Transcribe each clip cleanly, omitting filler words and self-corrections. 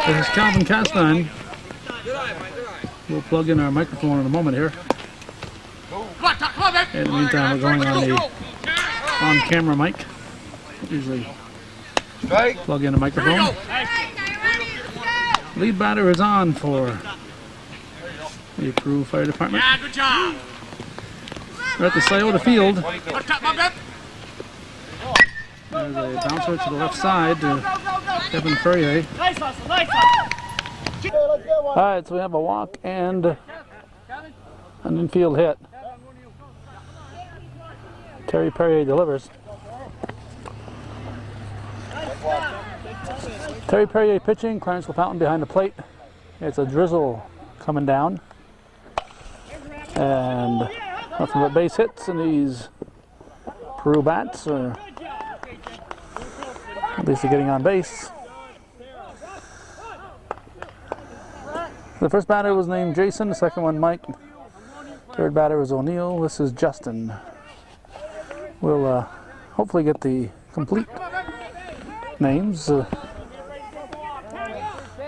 This is Calvin Castine. We'll plug in our microphone in a moment here. In the meantime, we're going on the on-camera mic. Usually plug in a microphone. Lead batter is on for the Peru Fire Department. Yeah, good job. We're at the Sciota field. There's a bouncer to the left side to Kevin Perrier. Alright, so we have a walk and an infield hit. Terry Perrier delivers. Terry Perrier pitching, Clarence LaFountain behind the plate. It's a drizzle coming down. And nothing but base hits, and these Peru bats are at least they're getting on base. The first batter was named Jason, the second one Mike. Third batter was O'Neill. This is Justin. We'll hopefully get the complete names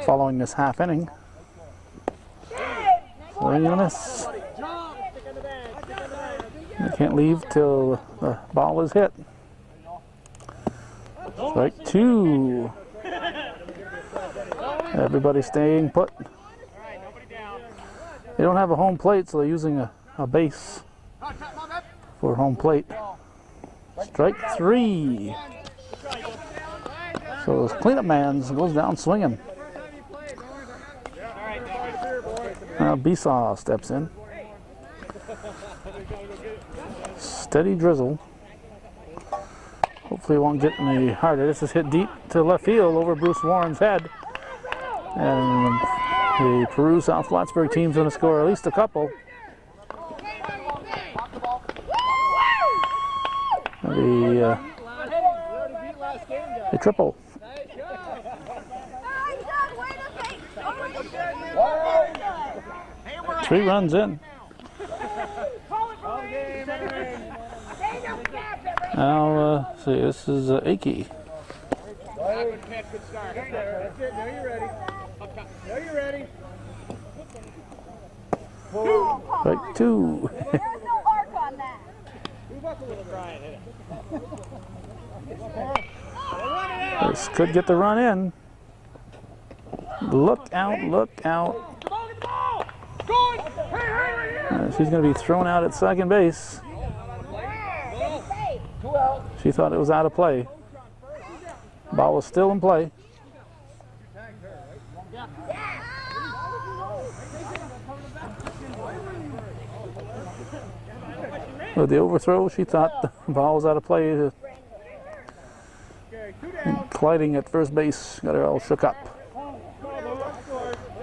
following this half inning. Swing and a miss. They can't leave till the ball is hit. Strike two. Everybody staying put. They don't have a home plate, so they're using a base for home plate. Strike three. So this cleanup man goes down swinging. Now Besaw steps in. Steady drizzle. Hopefully it won't get any harder. This is hit deep to left field over Bruce Warren's head. And the Peru South Plattsburgh team's going to score at least a couple. A triple. 3 runs in. Now, see, this is Akey. Strike two. This could get the run in. Look out, look out. She's going to be thrown out at second base. She thought it was out of play. Ball was still in play. With the overthrow, she thought the ball was out of play. Colliding at first base, got her all shook up.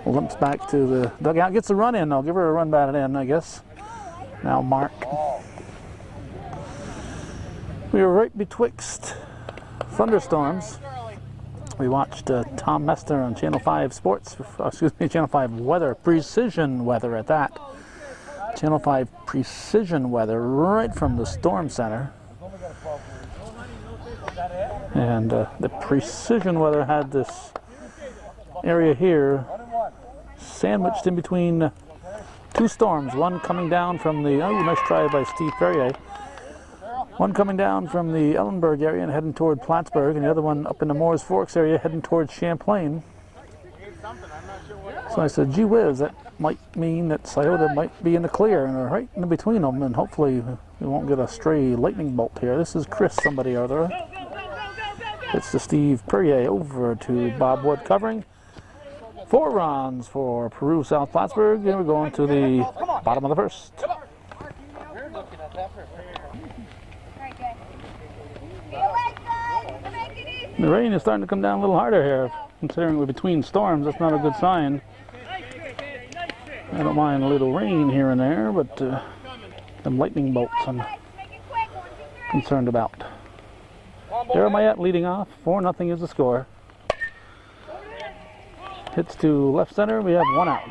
Limps back to the dugout, gets a run in. I'll give her a run batted in, I guess. Now Mark. We were right betwixt thunderstorms. We watched Tom Mester on Channel 5 Sports, Channel 5 Weather, Precision Weather at that. Channel 5 Precision Weather right from the Storm Center. And the Precision Weather had this area here sandwiched in between 2 storms, one coming down from the, nice try by Steve Perrier, one coming down from the Ellenburg area and heading toward Plattsburgh, and the other one up in the Moores Forks area heading towards Champlain. So I said, gee whiz, that might mean that Sciota might be in the clear, and we're right in between them, and hopefully we won't get a stray lightning bolt here. This is Chris somebody or other. It's the Steve Perrier over to Bob Wood covering. 4 runs for Peru South Plattsburgh, and we're going to the bottom of the first. The rain is starting to come down a little harder here, considering we're between storms. That's not a good sign. I don't mind a little rain here and there, but them lightning bolts I'm concerned about. Jeremiah leading off, 4-0 is the score. Hits to left center, we have 1 out.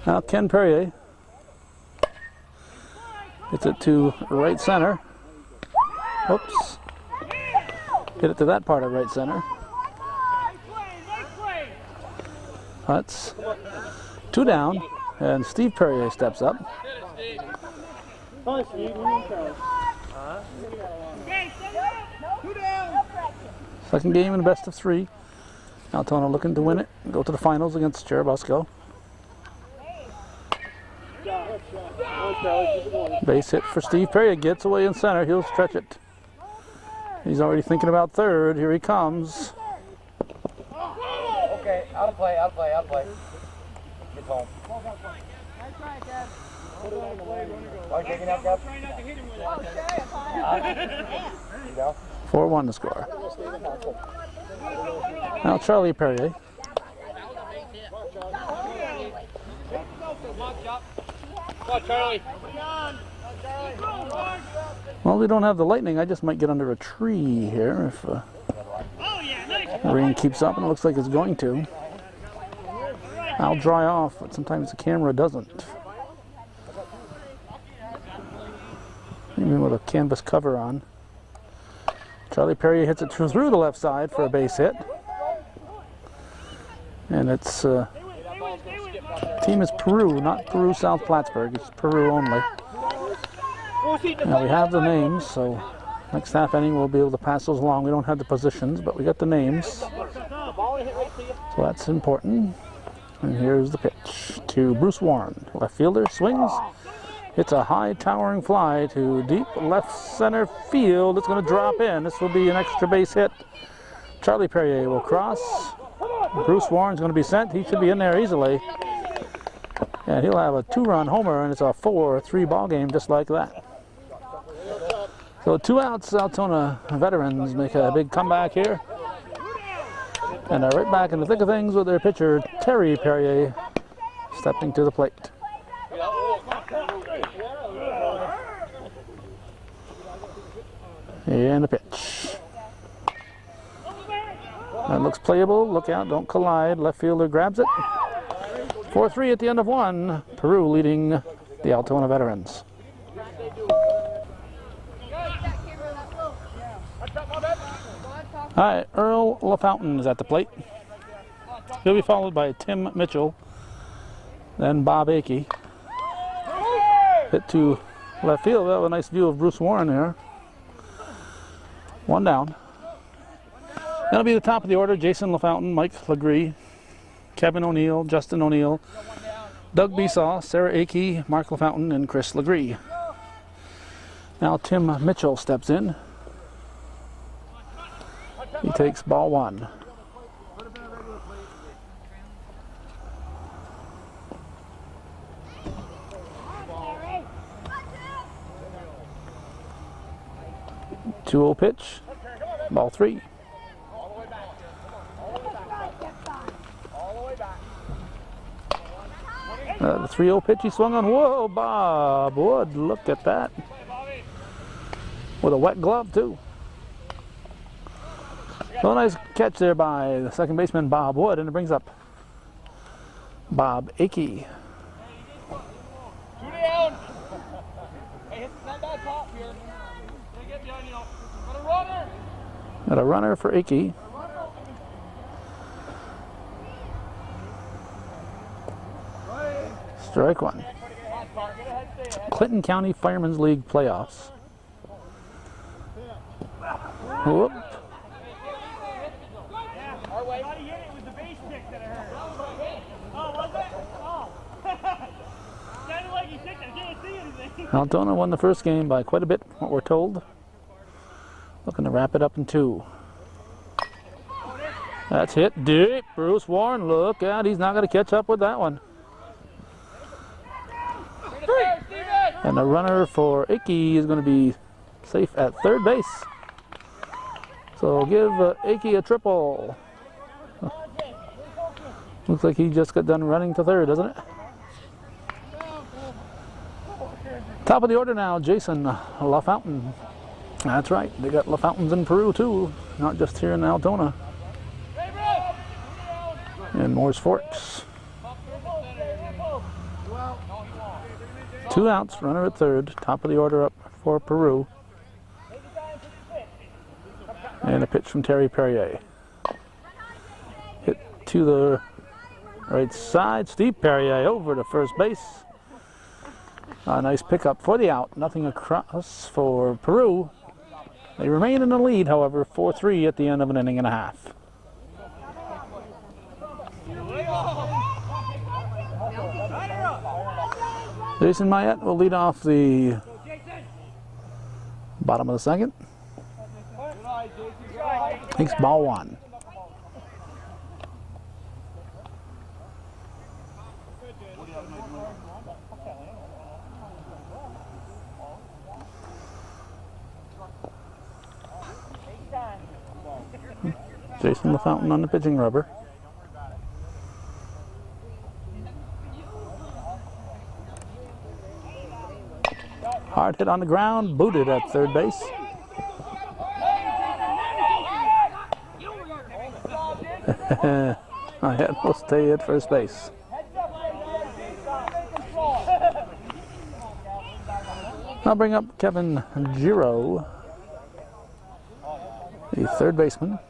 Now Ken Perrier Gets it to right center. Oops. Hit it to that part of right center. That's 2 down, and Steve Perrier steps up. Second game in the best of 3. Altona looking to win it, go to the finals against Cherubusco. Base hit for Steve Perrier, gets away in center, he'll stretch it. He's already thinking about third, here he comes. Okay, out of play. Get home. Are you taking out, Kev? 4-1 to score. Now Charlie Perrier. Come on, Charlie. Well, we don't have the lightning. I just might get under a tree here if the rain keeps up, and it looks like it's going to. I'll dry off, but sometimes the camera doesn't. Even with a canvas cover on. Charlie Perrier hits it through the left side for a base hit. And it's team is Peru, not Peru South Plattsburgh. It's Peru only. Now we have the names, so next half inning we'll be able to pass those along. We don't have the positions, but we got the names. So that's important. And here's the pitch to Bruce Warren. Left fielder swings. It's a high towering fly to deep left center field. It's going to drop in. This will be an extra base hit. Charlie Perrier will cross. Bruce Warren's going to be sent. He should be in there easily. And he'll have a 2-run homer, and it's a 4-3 ball game just like that. So 2 outs, Altona veterans make a big comeback here. And they're right back in the thick of things with their pitcher, Terry Perrier, stepping to the plate. And the pitch. That looks playable. Look out, don't collide. Left fielder grabs it. 4-3 at the end of 1. Peru leading the Altona veterans. All right, Earl LaFountain is at the plate. He'll be followed by Tim Mitchell, then Bob Akey. Hit to left field. We'll have a nice view of Bruce Warren here. 1 down. That'll be the top of the order. Jason LaFountain, Mike Legree, Kevin O'Neill, Justin O'Neill, Doug Besaw, Sarah Akey, Mark LaFountain, and Chris Legree. Now Tim Mitchell steps in. He takes ball 1. Two-0 pitch, ball 3. The 3-0 pitch he swung on. Whoa, Bob Wood, look at that. With a wet glove, too. So a nice catch there by the second baseman, Bob Wood, and it brings up Bob Akey. 2 down. Hey, hit that guy top here. Get behind you. Got a runner. Got a runner for Akey. Strike 1. Clinton County Firemen's League playoffs. Whoop. Altona won the first game by quite a bit, what we're told. Looking to wrap it up in 2. That's hit deep. Bruce Warren, look out. He's not going to catch up with that one. And the runner for Akey is going to be safe at third base. So give Akey a triple. Looks like he just got done running to third, doesn't it? Top of the order now, Jason LaFountain. That's right, they got LaFountains in Peru too, not just here in Altona. And Moore's Forks. 2 2 outs, runner at third. Top of the order up for Peru. And a pitch from Terry Perrier. Hit to the right side. Steve Perrier over to first base. A nice pickup for the out. Nothing across for Peru. They remain in the lead, however, 4-3 at the end of an inning and a half. Jason Mayette will lead off the bottom of the second. Takes ball 1. Jason LaFountain on the pitching rubber. Hard hit on the ground, booted at third base. My head will stay at first base. I'll bring up Kevin Giro, the third baseman.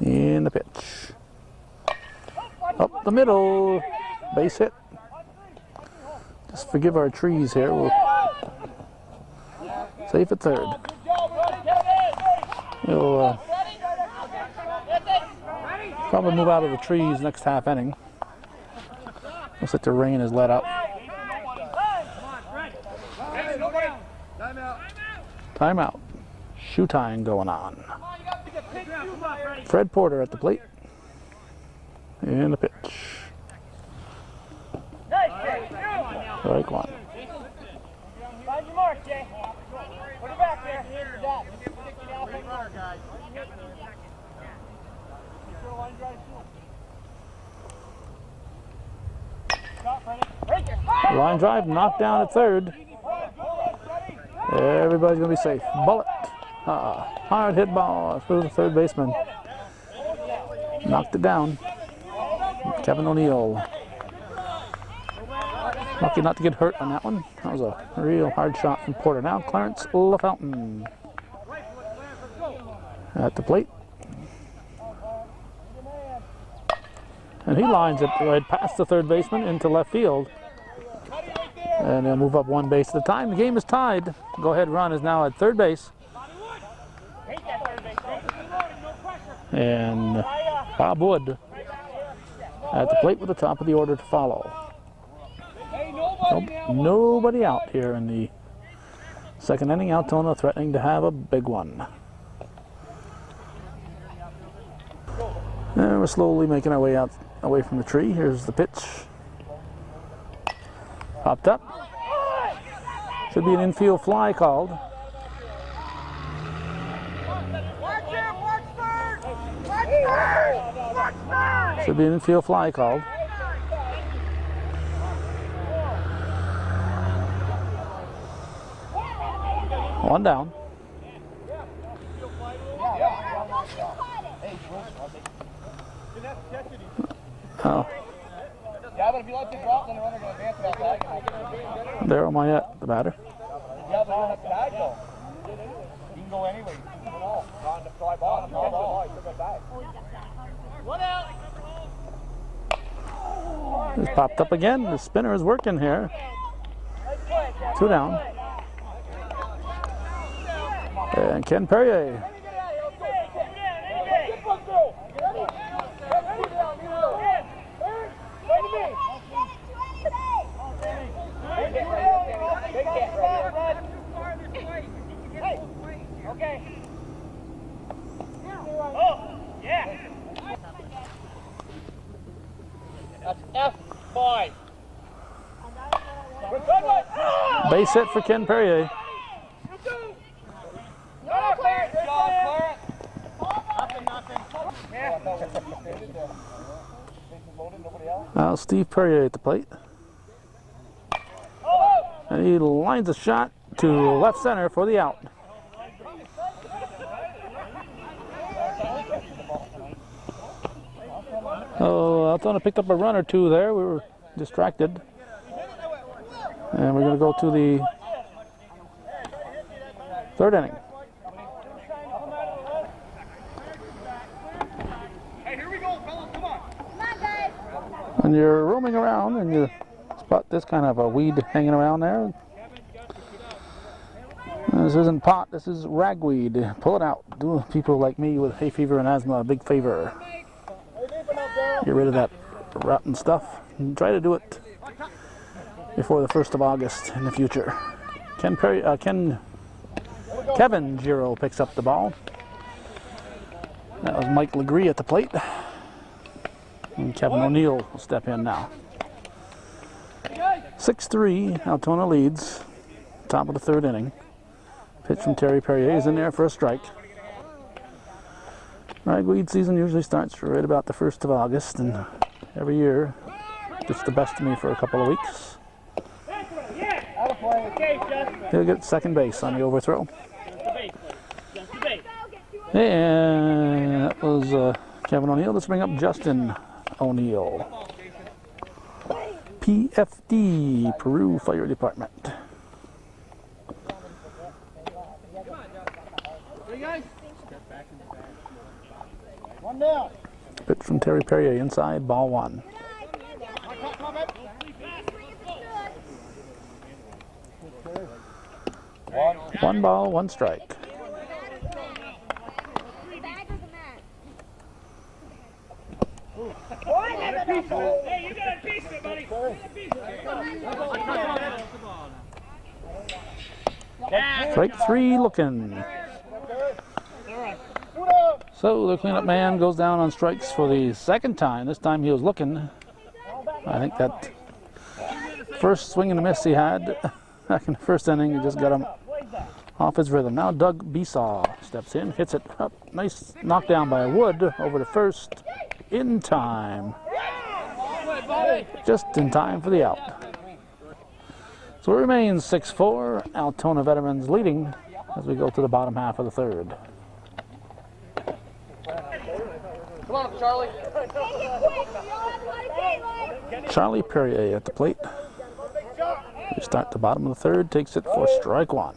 In the pitch. Up the middle. Base hit. Just forgive our trees here. We'll safe at third. We'll probably move out of the trees next half inning. Looks like the rain has let up. Timeout. Shoe tying going on. Fred Porter at the plate. And the pitch. Strike 1. Find your mark, Jay. Put it back there. You're done. Line drive knocked down at third. Everybody's going to be safe. Bullet. Hard hit ball through the third baseman. Knocked it down. Kevin O'Neill. Lucky not to get hurt on that one. That was a real hard shot from Porter. Now Clarence LaFountain at the plate. And he lines it right past the third baseman into left field. And they'll move up one base at a time. The game is tied. Go-ahead run is now at third base. And Bob Wood at the plate with the top of the order to follow. Nobody out here in the second inning. Altona threatening to have a big one. And we're slowly making our way out away from the tree. Here's the pitch. Popped up. Should be an infield fly called. Should be an infield fly called. One down. Oh. Yeah, but if you let it drop, then the runner going to advance that tag. Daryl Mayette, the batter. Yeah, but you don't have to tag though. You can go anyway. On the fly ball. One out. It's popped up again. The spinner is working here. 2 down. And Ken Perrier. Okay. Oh, yeah. That's F5. Base hit for Ken Perrier. Now Steve Perrier at the plate. And he lines a shot to left center for the out. Oh, Altona picked up a run or two there. We were distracted. And we're going to go to the third inning. Hey, here we go, fellas. Come on. Come on, guys. When you're roaming around and you spot this kind of a weed hanging around there, this isn't pot, this is ragweed. Pull it out. Do people like me with hay fever and asthma a big favor. Get rid of that rotten stuff and try to do it before the 1st of August in the future. Kevin Giro picks up the ball. That was Mike Legree at the plate. And Kevin O'Neill will step in now. 6-3, Altona leads. Top of the third inning. Pitch from Terry Perrier is in there for a strike. Ragweed season usually starts right about the 1st of August, and every year gets the best of me for a couple of weeks. He'll get second base on the overthrow. And that was Kevin O'Neill. Let's bring up Justin O'Neill. PFD, Peru Fire Department. One down. Pitch from Terry Perrier inside, ball one. One ball, one strike. Hey, you got a piece of it, buddy. Strike three looking. So the cleanup man goes down on strikes for the second time. This time he was looking. I think that first swing and a miss he had back in the first inning, he just got him off his rhythm. Now Doug Besaw steps in, hits it up. Nice knockdown by Wood over to first in time. Just in time for the out. So it remains 6-4. Altona Veterans leading as we go to the bottom half of the third. Come on, Charlie. Charlie Perrier at the plate. We start the bottom of the third, takes it for strike one.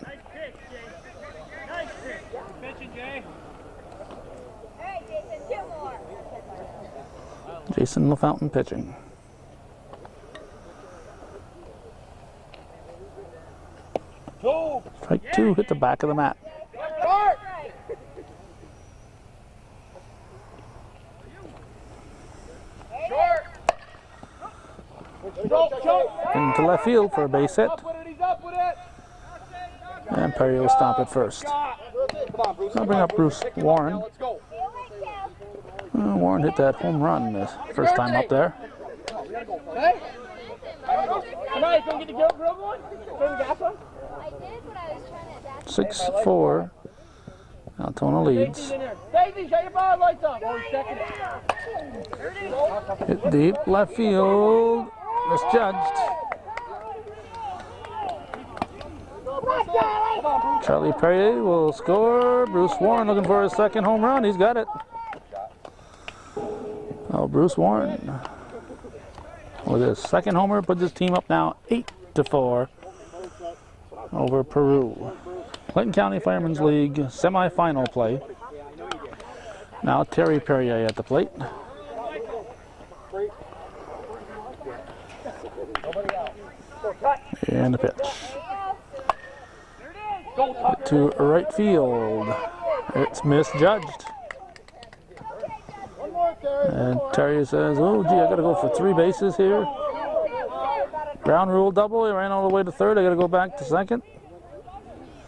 Jason LaFountain pitching. Strike two, hit the back of the mat. Into left field for a base hit. And Perry will stop at first. I'll bring up Bruce Warren. Warren hit that home run the first time up there. 6-4. Altona leads. Hit deep left field. Misjudged. Charlie Perrier will score. Bruce Warren looking for his second home run. He's got it. Oh, Bruce Warren with his second homer puts his team up now 8-4 over Peru. Clinton County Firemen's League semifinal play. Now Terry Perrier at the plate. And the pitch. To right field. It's misjudged. And Terry says, oh gee, I gotta go for 3 bases here. Ground rule double, he ran all the way to third, I gotta go back to second.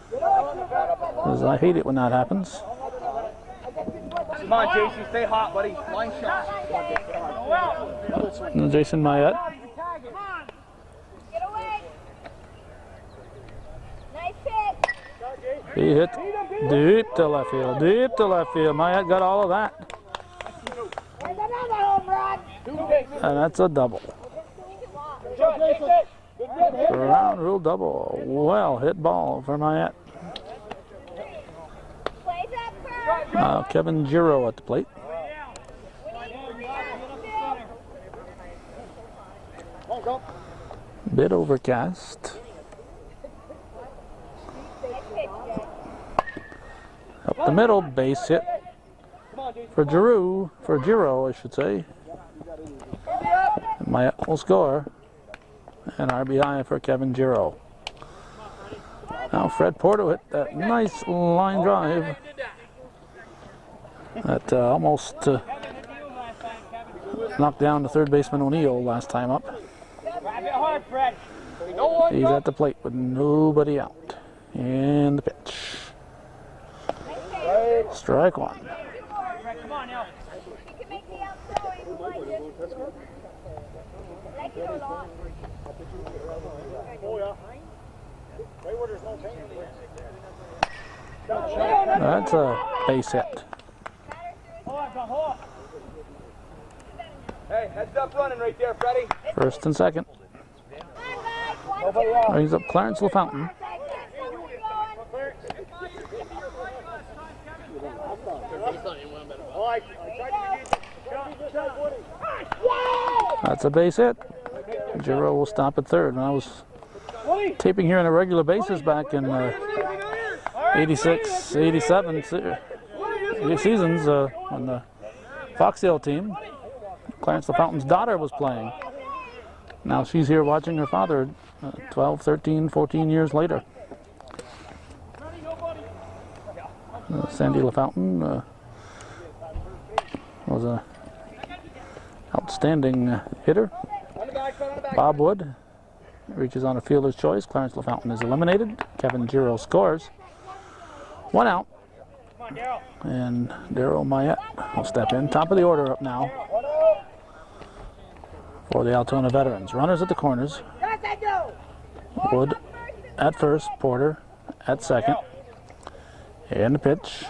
Because I hate it when that happens. Come on, Jason, stay hot, buddy. Line shot. And Jason Mayette. He hit deep to left field, deep to left field. Mayette got all of that. And that's a double. Ground rule double. Well hit ball for Mayette. Kevin Giro at the plate. Bit overcast. Up the middle, base hit for Giro, I should say. Mayette will score. And RBI for Kevin Giro. Now Fred Porto hit that nice line drive that almost knocked down the third baseman O'Neill last time up. He's at the plate with nobody out. And the pitch. Strike one. That's a base hit. Hey, heads up running right there, Freddie. First and second. Brings up Clarence LaFountain. That's a base hit. Giro will stop at third. When I was taping here on a regular basis back in 86, 87 seasons on the Foxdale team, Clarence LaFountain's daughter was playing. Now she's here watching her father 12, 13, 14 years later. Sandy LaFountain was an outstanding hitter. Bob Wood reaches on a fielder's choice. Clarence LaFountain is eliminated. Kevin Giro scores. One out. And Daryl Mayette will step in. Top of the order up now for the Altona veterans. Runners at the corners. Wood at first. Porter at second. And the pitch.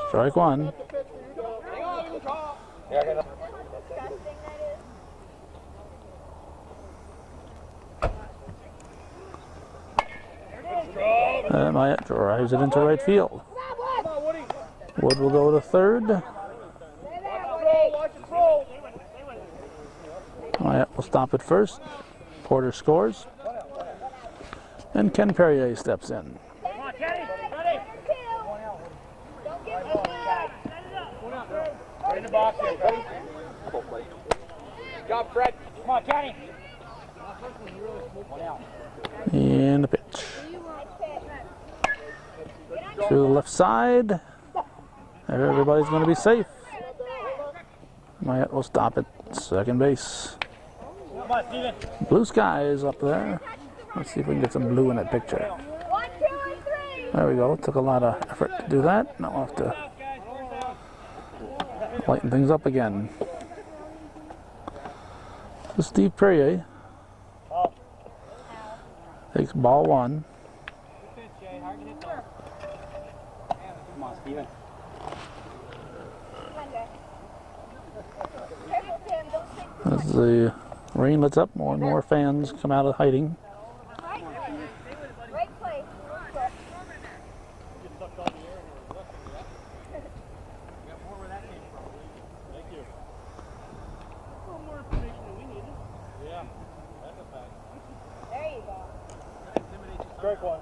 Strike one. Mayette drives it into right field. Wood will go to third. Mayette will stop at first. Porter scores. And Ken Perrier steps in. In the box here, Freddie. Good job, Fred. Come on, Kenny. And the pitch. Through the left side. Everybody's going to be safe. Mayette will stop at second base. Blue sky is up there. Let's see if we can get some blue in that picture. There we go. Took a lot of effort to do that. Now we'll have to lighten things up again. So Steve Perrier takes ball one. Come on, Steven. As the rain lets up, more and more fans come out of hiding. Strike one.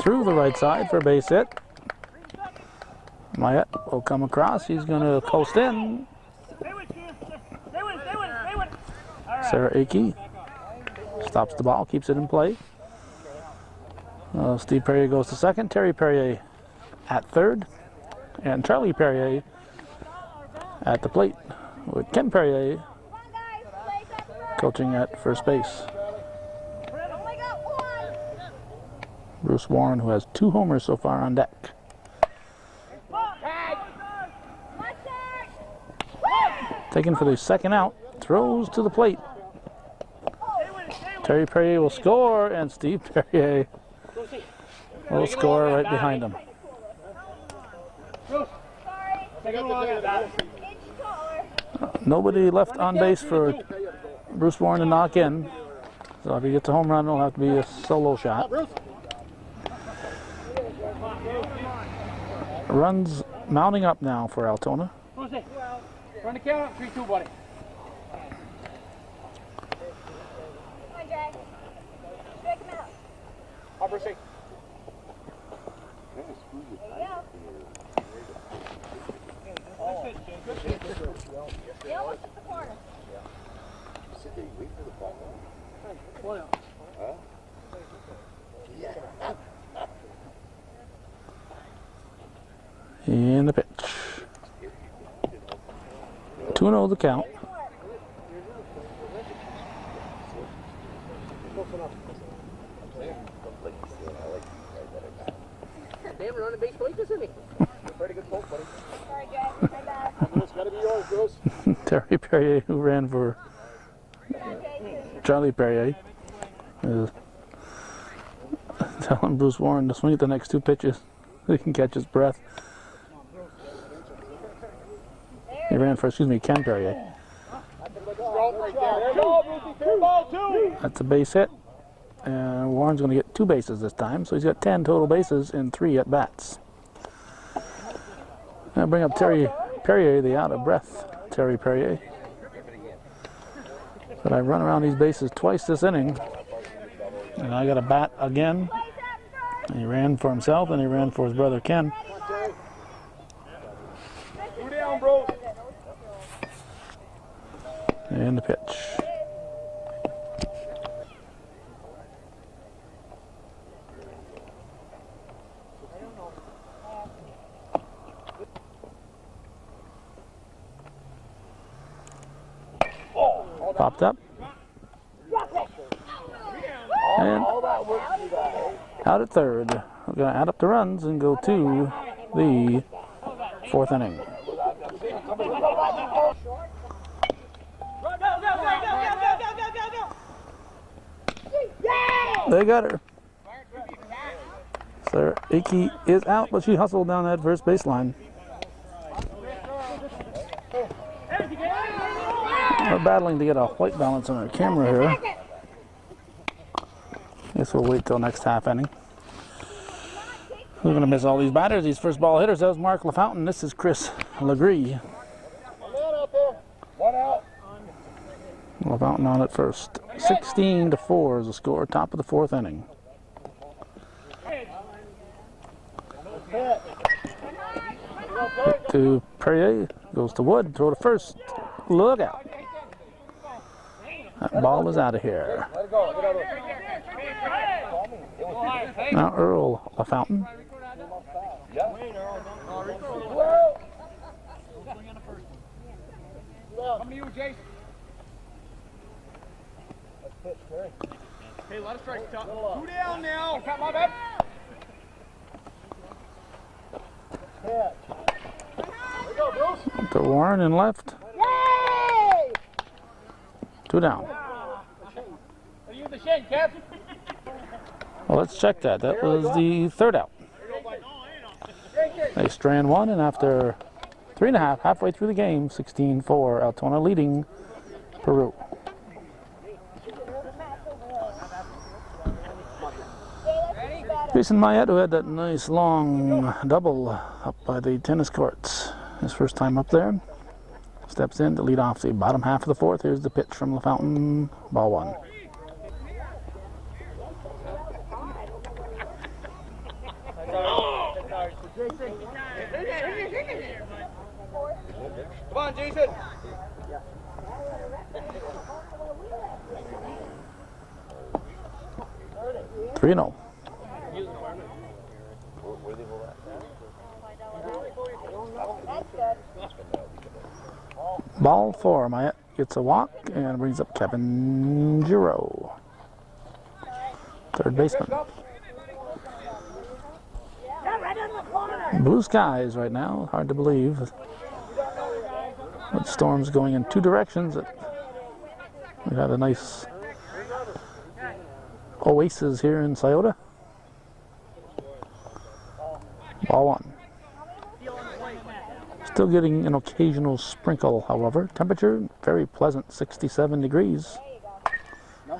Through the right side for a base hit. Mayette will come across. He's going to coast in. Sarah Akey stops the ball, keeps it in play. Steve Perrier goes to second. Terry Perrier at third. And Charlie Perrier at the plate, with Ken Perrier coaching at first base. Bruce Warren, who has 2 homers so far on deck. Taken for the second out, throws to the plate. Terry Perrier will score, and Steve Perrier will score right behind him. Bruce. Sorry. Take a look at that. Nobody left on base for Bruce Warren to knock in. So if he gets a home run, it'll have to be a solo shot. Runs mounting up now for Altona. Brucey, run the count up, 3-2, buddy. Come on, Jack. Strike him out. Up, Brucey. There you go. Yeah, what's the corner? And the pitch. 2-0 the count. Damn, we're on the base plate, isn't he? Pretty good poke, buddy. Sorry, Jack. My bad. It's gotta be yours, Bruce. Terry Perrier, who ran for Charlie Perrier, is telling Bruce Warren to swing at the next 2 pitches so he can catch his breath. He ran for, Ken Perrier. That's a base hit. And Warren's going to get 2 bases this time, so he's got 10 total bases in 3 at bats. Now bring up Terry Perrier, the out of breath Terry Perrier. But I run around these bases twice this inning, and I got a bat again. And he ran for himself, and he ran for his brother Ken. Two down, bro. And the pitch. Popped up. And out at third. We're going to add up the runs and go to the 4th inning. They got her. Sarah Akey is out, but she hustled down that first baseline. We're battling to get a white balance on our camera here. Guess we'll wait till next half inning. We're going to miss all these batters, these first ball hitters. That was Mark LaFountain. This is Chris Legree. One out. LaFountain on at first. 16-4 is the score, top of the 4th inning. To Perrier, goes to Wood, throw to first. Look out. That ball is out of here. Let it go. Get out of it. Now Earl LaFountain. Come to you, Jason. Hey, let us strike. 2 down now. Come on, back. There we go, Bruce. To Warren in left. Yay! 2 down. Are you the shed, Cap? Well, let's check that. That was the 3rd out. They strand 1, and after 3.5, halfway through the game, 16-4, Altona leading Peru. Jason Mayette, who had that nice long double up by the tennis courts, his first time up there, steps in to lead off the bottom half of the 4th. Here's the pitch from LaFountain, ball 1. Come on, Jason. 3-0. Ball 4. Mayette gets a walk and brings up Kevin Giroux, 3rd baseman. Blue skies right now, hard to believe. With storms going in 2 directions. We've had a nice oasis here in Sciota. Ball 1. Still getting an occasional sprinkle, however. Temperature, very pleasant, 67 degrees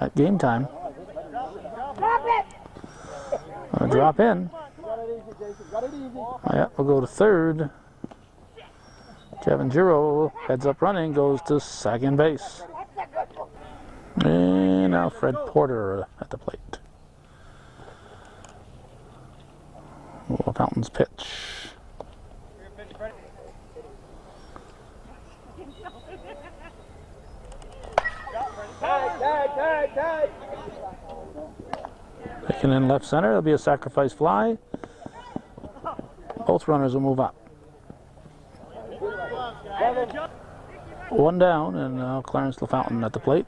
at game time. Drop in. Yeah, we'll go to third. Kevin Giro heads up running, goes to second base. And now Fred Porter at the plate. Will Fountain's pitch. Tag. Taken in left center, there'll be a sacrifice fly. Both runners will move up. One down, and now Clarence LaFountain at the plate.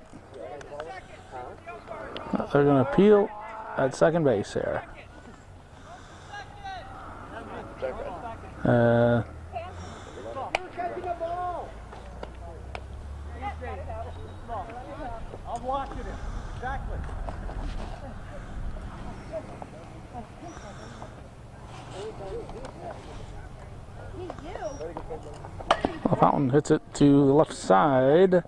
They're going to appeal at second base here. I'm watching it. Exactly. LaFountain hits it to the left side.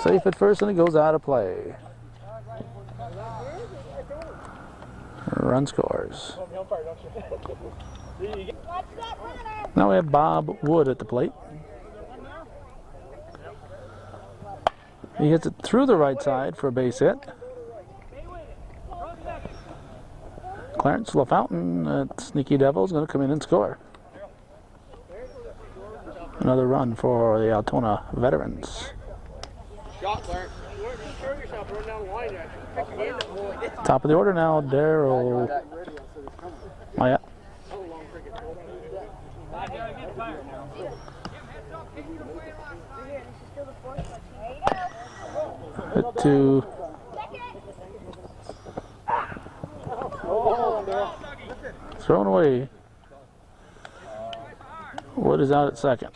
Safe at first, and it goes out of play. Run scores. Now we have Bob Wood at the plate. He hits it through the right side for a base hit. Clarence LaFountain at Sneaky Devil is going to come in and score. Another run for the Altona veterans. Shot, Clarence. Run down the line. Top of the order now, Daryl. Oh, yeah. Hit to thrown away. Wood is out at second.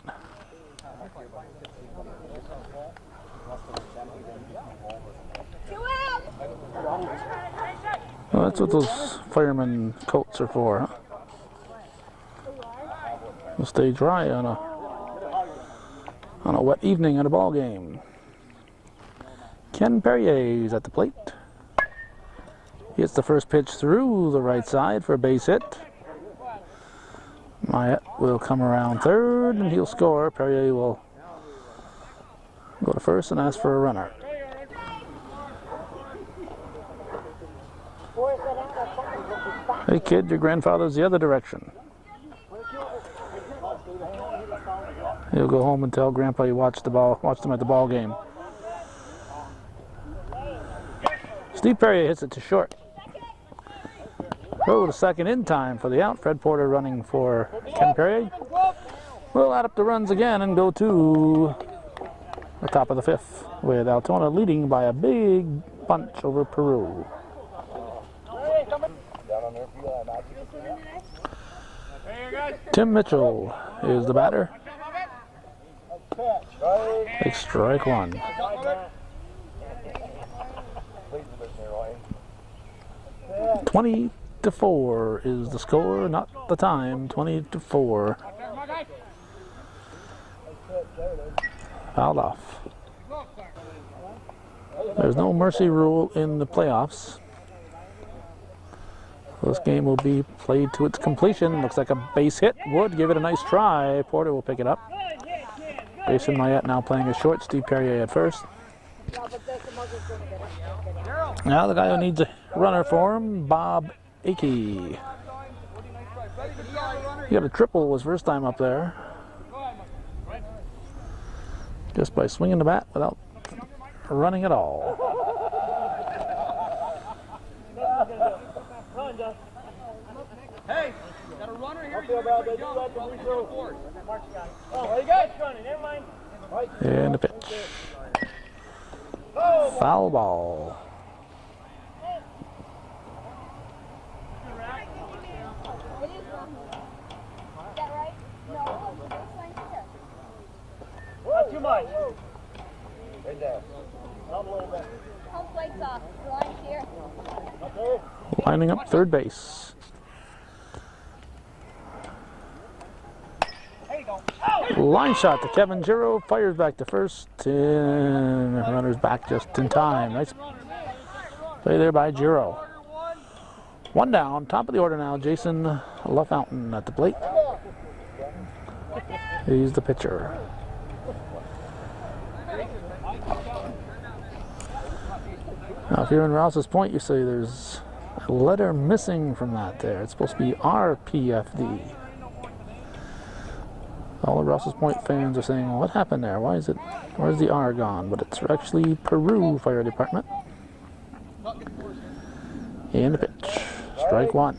Well, that's what those fireman coats are for, huh? They'll stay dry on a wet evening at a ball game. Ken Perrier is at the plate. He hits the first pitch through the right side for a base hit. Myatt will come around third and he'll score. Perrier will go to first and ask for a runner. Hey kid, your grandfather's the other direction. He'll go home and tell Grandpa you watched them at the ball game. Steve Perrier hits it to short. Throw to second in time for the out. Fred Porter running for Ken Perrier. We'll add up the runs again and go to the top of the fifth, with Altona leading by a big bunch over Peru. Tim Mitchell is the batter. Takes strike one. 20-4 is the score, not the time. 20-4. Fouled off. There's no mercy rule in the playoffs. This game will be played to its completion. Looks like a base hit. Would give it a nice try. Porter will pick it up. Jason Mayette now playing as short. Steve Perrier at first. Now the guy who needs a runner for him, Bob Akey. He got a triple his first time up there. Just by swinging the bat without running at all. Hey, got a runner here. Oh, you guys running? Never mind. And a pitch. Foul ball. Not too much. Right there. Up a little bit. Home plate's off. The line's here. Lining up third base. Line shot to Kevin Giro, fires back to first, and runner's back just in time. Nice play there by Giro. One down, top of the order now, Jason LaFountain at the plate. He's the pitcher. Now, if you're in Rouse's Point, you say there's a letter missing from that there. It's supposed to be RPFD. All the Rouse's Point fans are saying, well, what happened there? Where's the R gone? But it's actually Peru Fire Department. And the pitch. Strike one.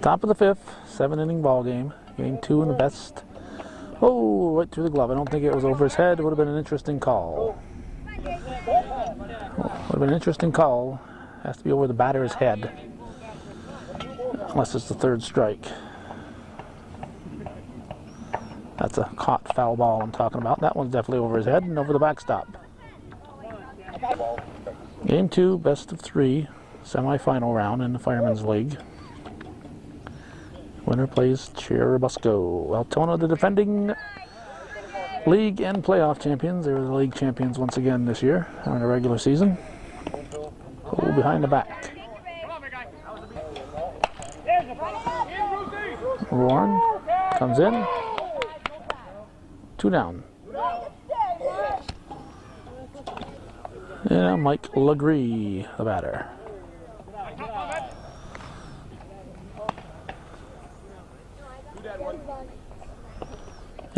Top of the fifth, 7-inning ball game. Game 2 in the best. Oh, right through the glove. I don't think it was over his head. It would have been an interesting call. Would have been an interesting call. Has to be over the batter's head. Unless it's the third strike. That's a caught foul ball I'm talking about. That one's definitely over his head and over the backstop. Game 2, best of 3, semi-final round in the Firemen's League. Winner plays Churubusco. Altona, the defending league and playoff champions. They were the league champions once again this year in the regular season. Oh, behind the back. Warren comes in. 2 down. Yeah, Mike Legree, the batter.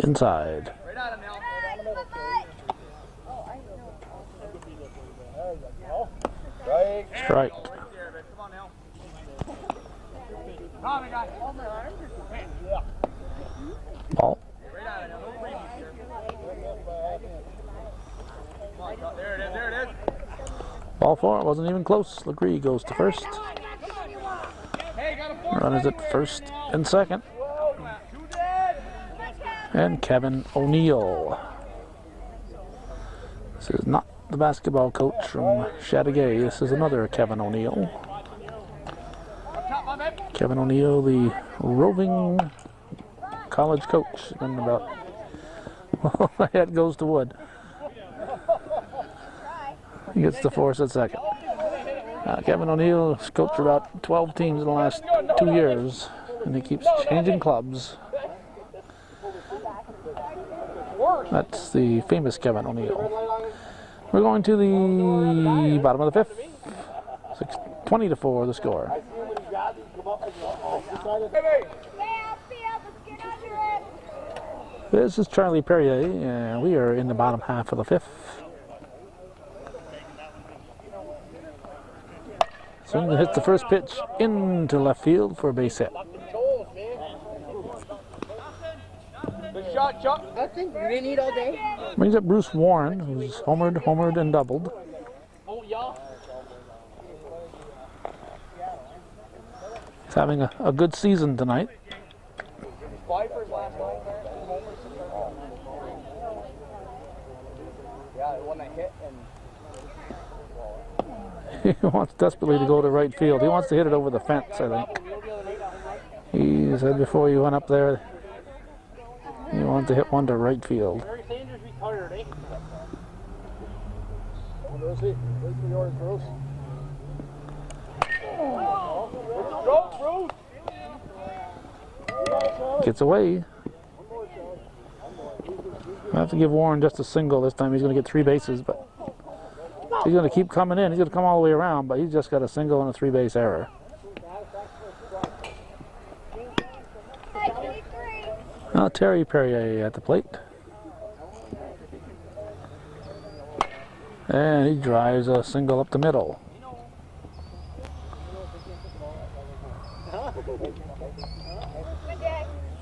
Inside. Strike. Ball. There it is. Ball 4, wasn't even close. Legree goes to first. Runners at first and second. And Kevin O'Neill. This is not the basketball coach from Chateauguay. This is another Kevin O'Neill. Kevin O'Neill, the roving college coach. And about, well, the head goes to wood. He gets the force at second. Kevin O'Neill has coached for about 12 teams in the last 2 years, and he keeps changing clubs. That's the famous Kevin O'Neill. We're going to the bottom of the fifth. 20-4 the score. This is Charlie Perrier, and we are in the bottom half of the fifth. Swing hits the first pitch into left field for a base hit. Good shot, Chuck. I think we didn't eat all day. Brings up Bruce Warren, who's homered, and doubled. Oh, yeah. He's having a good season tonight. Pfeiffer's last night. Yeah, the one I hit and. He wants desperately to go to right field. He wants to hit it over the fence, I think. He said before he went up there, he wanted to hit one to right field. Barry Sanders retired, eh? Gets away. I have to give Warren just a single this time. He's going to get 3 bases, but he's going to keep coming in. He's going to come all the way around, but he's just got a single and a 3-base error. Now Terry Perrier at the plate. And he drives a single up the middle.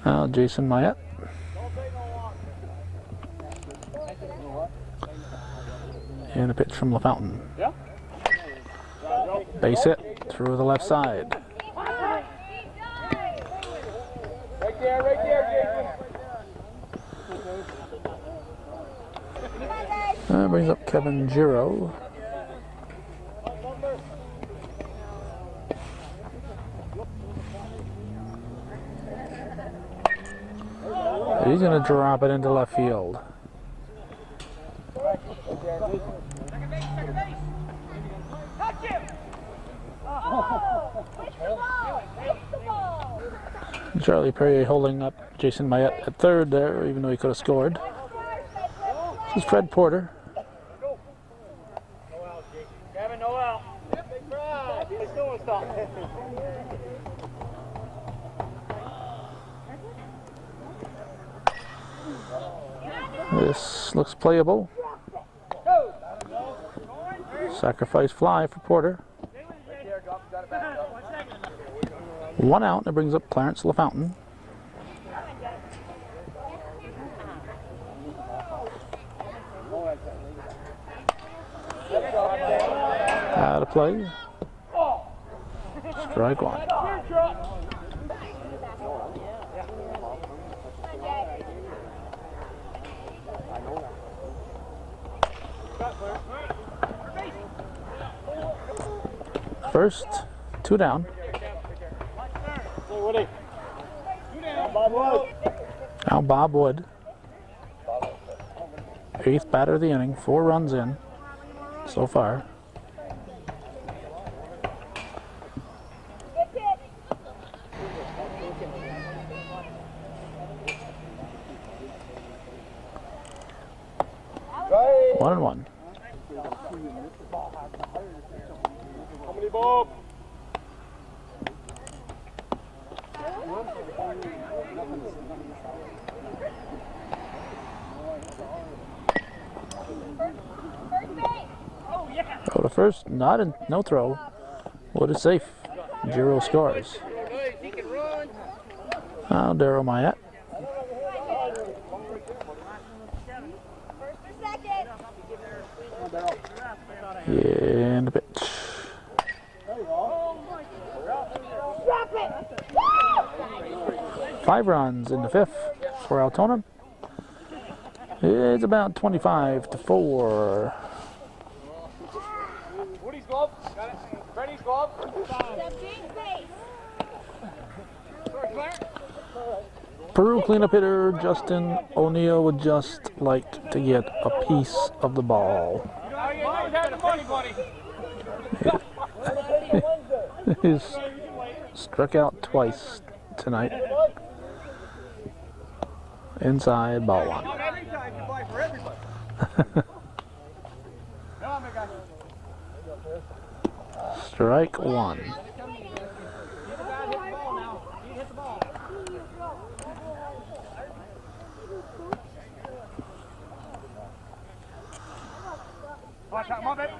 Now Jason Mayette. And a pitch from LaFountain. Base hit through the left side. Right there, Jason. That brings up Kevin Giro. He's going to drop it into left field. Charlie Perrier holding up Jason Mayette at third there, even though he could have scored. This is Fred Porter. Kevin, no out. Big Fred. He's doing stuff. This looks playable. Sacrifice fly for Porter. 1 out, and it brings up Clarence LaFountain. Out of play. Strike one. First, 2 down. Now Bob Wood. 8th batter of the inning, 4 runs in so far. Right. 1-1. How many, Bob? Throw to first, no throw. Wood is safe. Giro scores. Now Darryl Mayette. And a pitch. 5 runs in the 5th for Altona. It's about 25-4. Woody's glove. Got it. Freddie's glove. Peru cleanup hitter Justin O'Neill would just like to get a piece of the ball. He's struck out twice tonight. Inside, ball 1. Strike 1. Watch out, move it.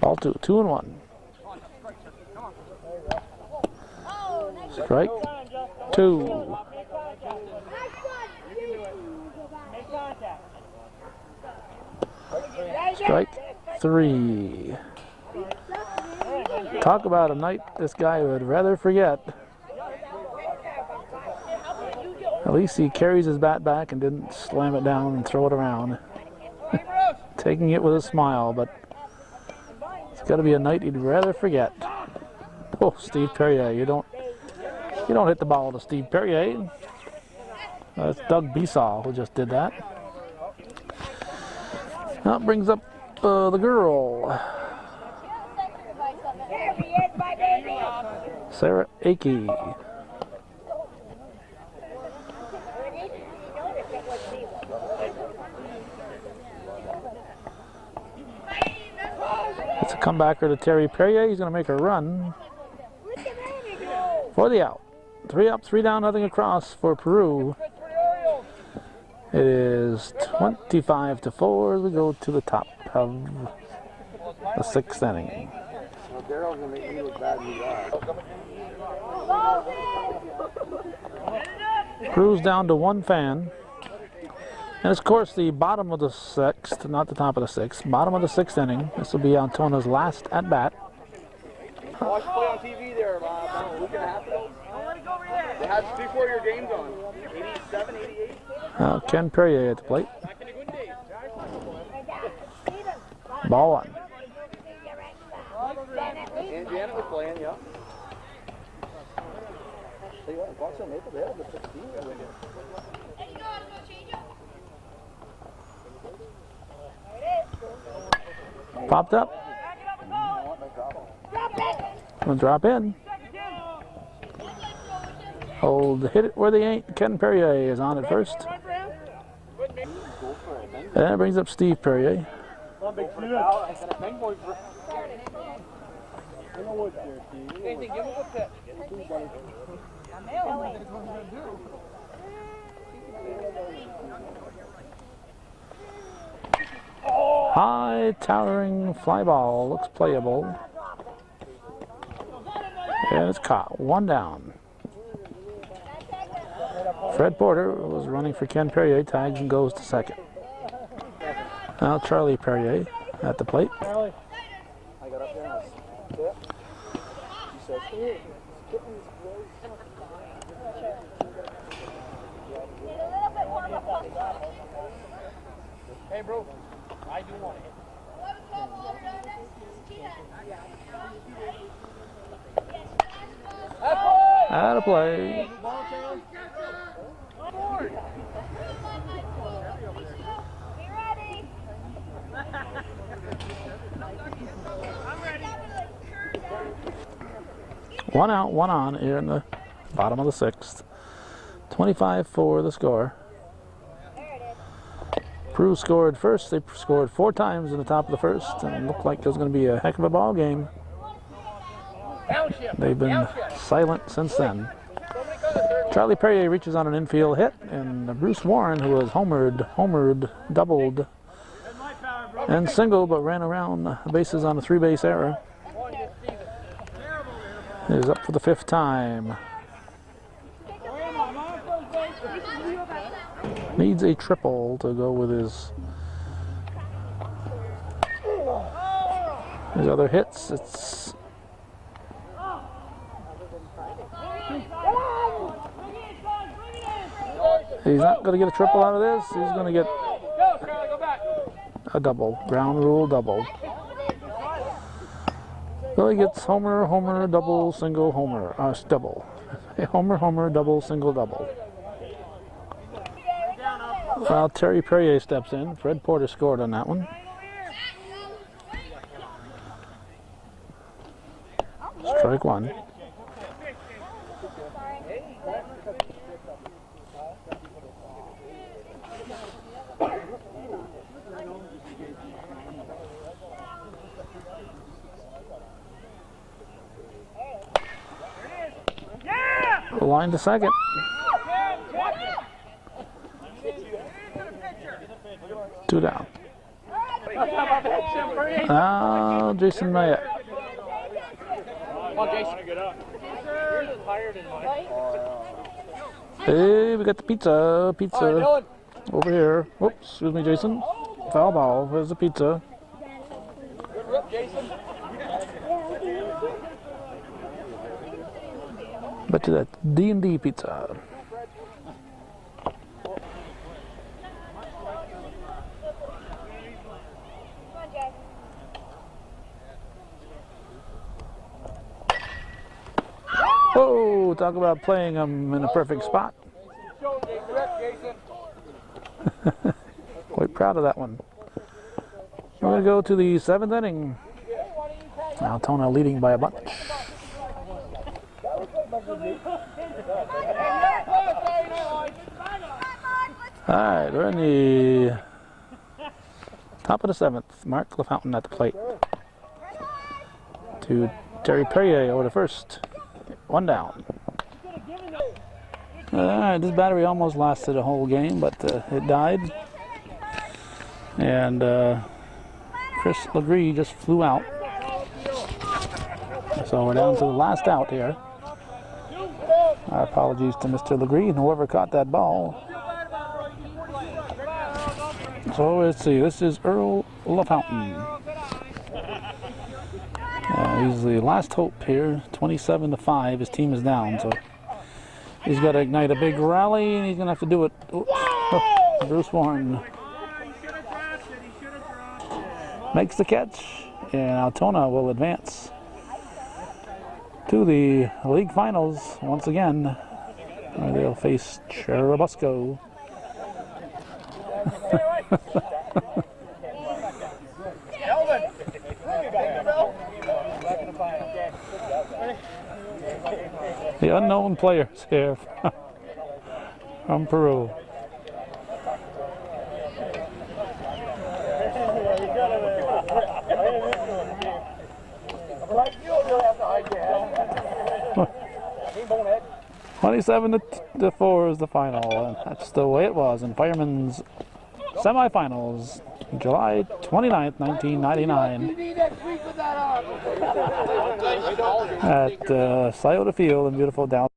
Ball 2, 2-1. Strike 2. Strike 3. Talk about a night this guy would rather forget. At least he carries his bat back and didn't slam it down and throw it around. Taking it with a smile, but it's got to be a night he'd rather forget. Oh, Steve Perrier, you don't hit the ball to Steve Perrier. That's Doug Besaw who just did that. That brings up the girl, Sarah Akey. It's a comebacker to Terry Perrier. He's going to make a run for the out. 3 up, 3 down, nothing across for Peru. It is 25-4 as we go to the top of the 6th inning. Peru's down to 1 fan. And of course the bottom of the 6th, not the top of the 6th, bottom of the 6th inning. This will be Altona's last at bat. Watch play on TV there about a week and a half ago. They had 3-4 year games on. 87, 88. Now Ken Perrier at the plate. Ball 1. And Janet was playing, yeah. tell you what, Boxer Maple, they have the 15 window. Popped up. Gonna drop in. Hold, hit it where they ain't. Ken Perrier is on at first. And that brings up Steve Perrier. High towering fly ball, looks playable. And it's caught, 1 down. Fred Porter was running for Ken Perrier, tags and goes to second. Now Charlie Perrier at the plate. I got up there and I said, she says, hey, hey bro, I do want it. Out of play. One out, one on here in the bottom of the 6th. 25-4 the score. Peru scored first. They scored 4 times in the top of the 1st, and it looked like it was going to be a heck of a ball game. They've been silent since then. Charlie Perrier reaches on an infield hit, and Bruce Warren, who was homered, doubled, and singled, but ran around the bases on a 3-base error, is up for the 5th time. Needs a triple to go with his other hits. He's not going to get a triple out of this. He's going to get a double, ground rule double. So he gets homer, double, single, homer, double. Homer, double, single, double. Well, Terry Perrier steps in. Fred Porter scored on that one. Strike 1. Line to second. Two down. Now Jason Mayette. Hey, we got the pizza. Pizza over here. Whoops, excuse me, Jason. Foul ball. Where's the pizza? Good rip, Jason. Bet you that D&D pizza. Oh, talk about playing them in a perfect spot. Quite proud of that one. We're going to go to the 7th inning. Altona leading by a bunch. All right, we're in the top of the 7th. Mark LaFountain at the plate. To Terry Perrier over to first. 1 down. All right, this battery almost lasted a whole game, but it died. And Chris Legree just flew out. So we're down to the last out here. Our apologies to Mr. Legree and whoever caught that ball. So let's see, this is Earl LaFountain. He's the last hope here, 27-5. His team is down, so he's got to ignite a big rally, and he's going to have to do it. Oh, Bruce Warren makes the catch, and Altona will advance to the league finals once again. They'll face Cherubusco. The unknown players here from Peru. Like you don't really have to hide your head. 27-4 is the final, and that's the way it was in Firemen's semifinals, July 29th, 1999, at Sciota Field in beautiful downtown.